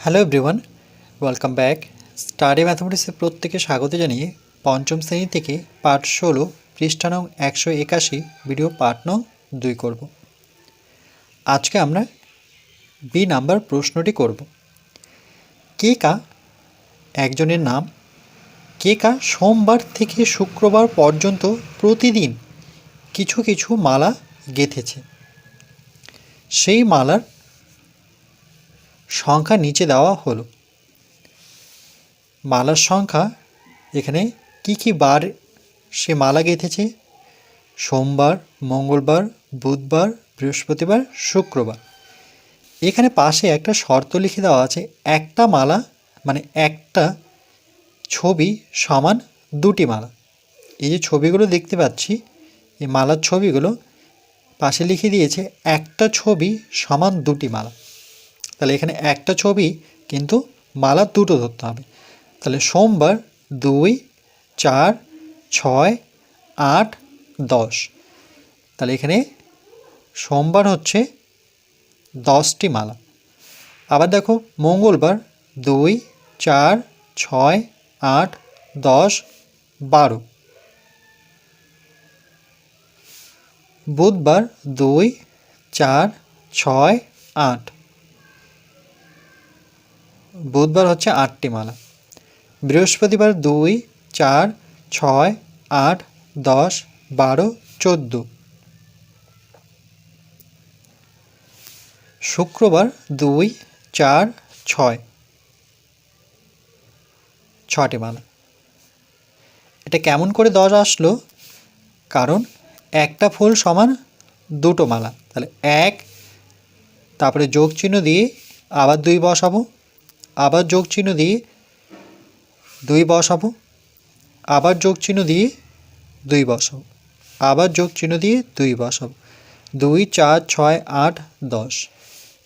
Hello everyone, welcome back. স্টাডি ম্যাথমেটিক্সে প্রত্যেকে স্বাগত জানিয়ে পঞ্চম শ্রেণী থেকে পাঠ 16 পৃষ্ঠা নং 181 ভিডিও পাঠ নং 2 করব। আজকে আমরা বি নাম্বার প্রশ্নটি করব। কে কা একজনের নাম। কে কা সোমবার থেকে শুক্রবার পর্যন্ত প্রতিদিন কিছু কিছু মালা গেঁথেছে। সেই মালার সংখ্যা নিচে দেওয়া হলো। মালার সংখ্যা এখানে কি বার সে মালা গেঁথেছে? সোমবার, মঙ্গলবার, বুধবার, বৃহস্পতিবার, শুক্রবার। এখানে পাশে একটা শর্ত লিখে দেওয়া আছে, একটা মালা মানে একটা ছবি সমান দুটি মালা। এই যে ছবিগুলো দেখতে পাচ্ছি, এই মালার ছবিগুলো পাশে লিখে দিয়েছে একটা ছবি সমান দুটি মালা। তাহলে এখানে একটা ছবি কিন্তু মালা দুটো ধরতে হবে। তাহলে সোমবার 2, 4, 6, 8, 10। তাহলে এখানে সোমবার হচ্ছে 10টি মালা। আবার দেখো মঙ্গলবার 2, 4, 6, 8, 10, 12। বুধবার 2, 4, 6, 8। বুধবার হচ্ছে 8টি মালা। বৃহস্পতিবার 2, 4, 6, 8, 10, 12, 14। শুক্রবার 2, 4, 6, 6টি মালা। এটা কেমন করে 10 আসলো? কারণ একটা ফুল সমান দুটো মালা। তাহলে 1, তারপরে যোগ চিহ্ন দিয়ে আবার 2 বসাবো, আবার যোগ চিহ্ন দিয়ে 2 বসাবো, আবার যোগ চিহ্ন দিয়ে 2 বসাবো, আবার যোগ চিহ্ন দিয়ে 2 বসাবো। 2, 4, 6, 8, 10।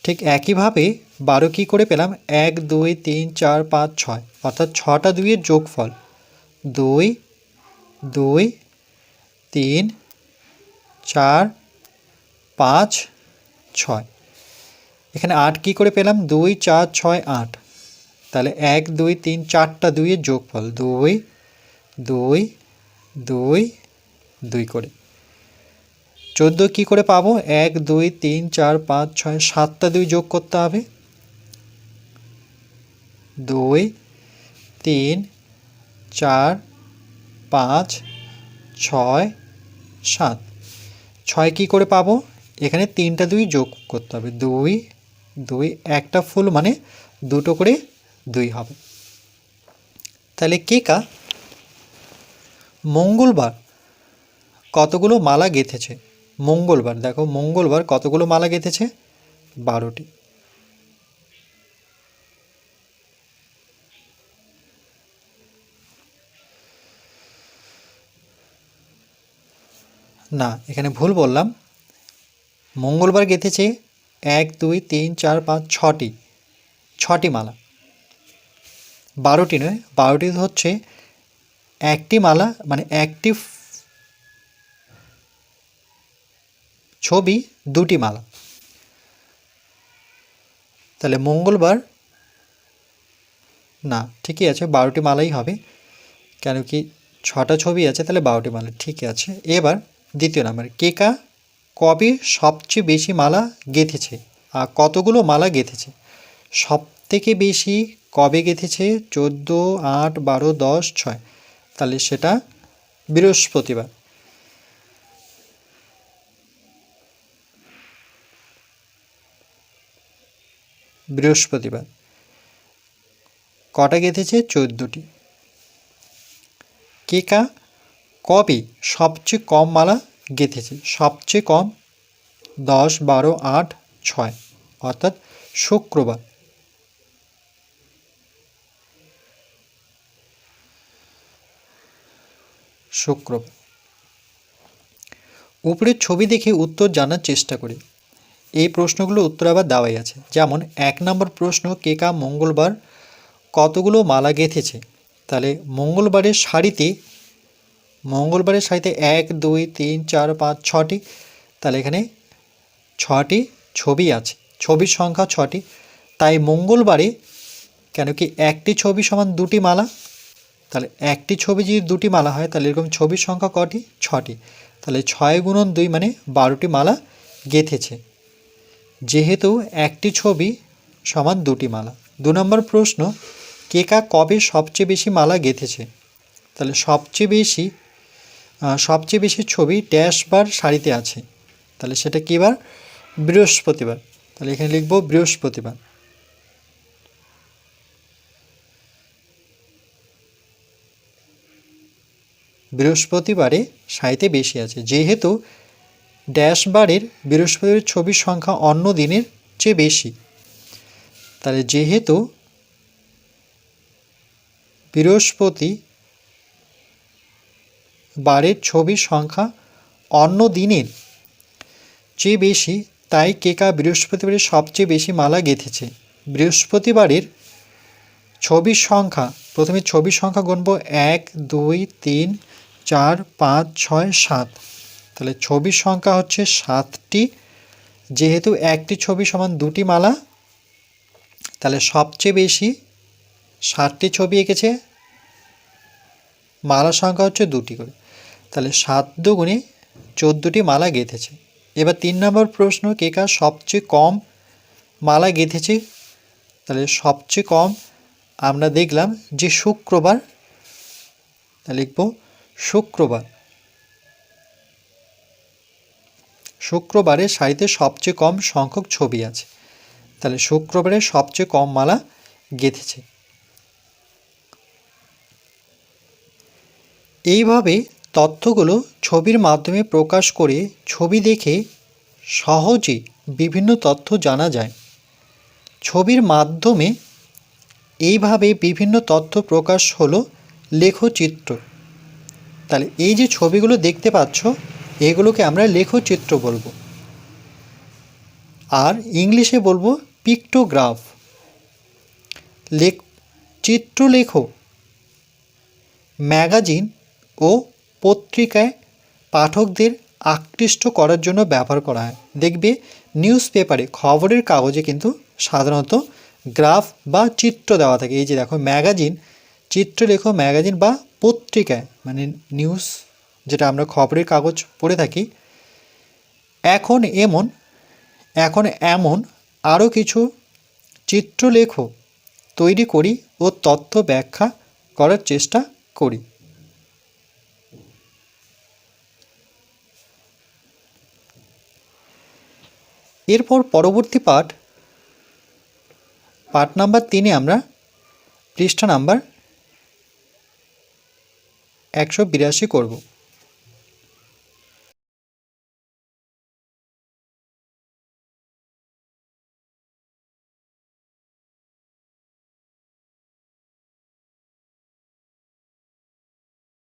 ঠিক একইভাবে 12 কী করে পেলাম? 1, 2, 3, 4, 5, 6, অর্থাৎ 6টা 2-এর যোগফল। 2, 2, 3, 4, 5, 6। এখানে 8 কী করে পেলাম? 2, 4, 6, 8। তাহলে 1, 2, 3, 4টা 2-এর যোগফল। 2, 2, 2, 2 করে। 14 কী করে পাবো? 1, 2, 3, 4, 5, 6, 7টা 2 যোগ করতে হবে। 2, 3, 4, 5, 6, 7। 6 কী করে পাবো? এখানে 3টা 2 যোগ করতে হবে। 2, 2, একটা ফুল মানে দুটো করে 2 হবে। তাহলে কে কা মঙ্গলবার কতগুলো মালা গেঁথেছে? মঙ্গলবার দেখো, মঙ্গলবার কতগুলো মালা গেঁথেছে? 12টি। না, এখানে ভুল বললাম। মঙ্গলবার গেঁথেছে 1, 2, 3, 4, 5, 6টি 6টি মালা। 12টি নয়, 12টি হচ্ছে একটি মালা মানে একটি ছবি 2টি মালা। তাহলে মঙ্গলবার না, ঠিকই আছে, 12টি মালাই হবে, কেন কি 6টা ছবি আছে, তাহলে 12টি মালা ঠিকই আছে। এবার দ্বিতীয় নাম্বার, কে কা কবে সবচেয়ে বেশি মালা গেঁথেছে আর কতগুলো মালা গেঁথেছে? সব থেকে বেশি কবে গেঁথেছে? 14, 8, 12, 10, 6। তাহলে সেটা বৃহস্পতিবার। বৃহস্পতিবার কটা গেঁথেছে? 14টি। কে কা কবে সবচেয়ে কম মালা গেঁথেছে? সবচেয়ে কম 10, 12, 8, 6, অর্থাৎ শুক্রবার। শুক্রবার। উপরের ছবি দেখে উত্তর জানার চেষ্টা করি। এই প্রশ্নগুলো উত্তর আবার দেওয়াই আছে। যেমন 1 নম্বর প্রশ্ন, কে কা মঙ্গলবার কতগুলো মালা গেঁথেছে? তাহলে মঙ্গলবারের শাড়িতে 1, 2, 3, 4, 5, 6টি। তাহলে এখানে 6টি ছবি আছে, ছবির সংখ্যা 6টি। তাই মঙ্গলবারে কেন কি একটি ছবি সমান দুটি মালা, তাহলে একটি ছবি যদি দুটি মালা হয় তাহলে এরকম ছবির সংখ্যা কটি? 6টি। তাহলে 6 × 2 মানে 12টি মালা গেঁথেছে, যেহেতু একটি ছবি সমান দুটি মালা। 2 নম্বর প্রশ্ন, কেকা কবে সবচেয়ে বেশি মালা গেঁথেছে? তাহলে সবচেয়ে বেশি ছবি ড্যাশ বার সারিতে আছে, তাহলে সেটা কী বার? বৃহস্পতিবার। তাহলে এখানে লিখব বৃহস্পতিবার। বৃহস্পতিবারে সারিতে বেশি আছে, যেহেতু ড্যাশ বারের বৃহস্পতিবার ছবির সংখ্যা অন্য দিনের চেয়ে বেশি, তাহলে যেহেতু বৃহস্পতিবারের ছবির সংখ্যা অন্য দিনের চেয়ে বেশি, তাই কেকা বৃহস্পতিবারে সবচেয়ে বেশি মালা গেঁথেছে। বৃহস্পতিবারের ছবির সংখ্যা, প্রথমে ছবির সংখ্যা গুনব 1 2 3 4 5 6 7, তাহলে ছবির সংখ্যা হচ্ছে 7টি, যেহেতু একটি ছবি সমান দুটি মালা, তাহলে সবচেয়ে বেশি 7টি ছবি এঁকেছে, মালা সংখ্যা হচ্ছে 2টি করে, তাহলে 7 দুগুণে 14টি মালা গেঁথেছে। এবার 3 নম্বর প্রশ্ন, কেকা সবচেয়ে কম মালা গেঁথেছে? তাহলে সবচেয়ে কম আমরা দেখলাম যে শুক্রবার, তাহলে লিখব শুক্রবার। শুক্রবারের সারিতে সবচেয়ে কম সংখ্যক ছবি আছে, তাহলে শুক্রবারে সবচেয়ে কম মালা গেঁথেছে। এইভাবে তথ্যগুলো ছবির মাধ্যমে প্রকাশ করে ছবি দেখে সহজে বিভিন্ন তথ্য জানা যায়। ছবির মাধ্যমে এইভাবে বিভিন্ন তথ্য প্রকাশ হলো লেখচিত্র। তাহলে এই যে ছবিগুলো দেখতে পাচ্ছ, এগুলোকে আমরা লেখচিত্র বলবো, আর ইংলিশে বলবো পিক্টোগ্রাফ। চিত্রলেখ ম্যাগাজিন ও পত্রিকায় পাঠকদের আকৃষ্ট করার জন্য ব্যবহার করা হয়। দেখবে নিউজ পেপারে, খবরের কাগজে কিন্তু সাধারণত গ্রাফ বা চিত্র দেওয়া থাকে। এই যে দেখো ম্যাগাজিন, চিত্রলেখ ম্যাগাজিন বা পত্রিকায়, মানে নিউজ যেটা আমরা খবরের কাগজ পড়ে থাকি। এখন এমন আরও কিছু চিত্রলেখ তৈরি করি ও তথ্য ব্যাখ্যা করার চেষ্টা করি। এরপর পরবর্তী পাঠ নাম্বার 3-এ আমরা পৃষ্ঠা নাম্বার 182 করব।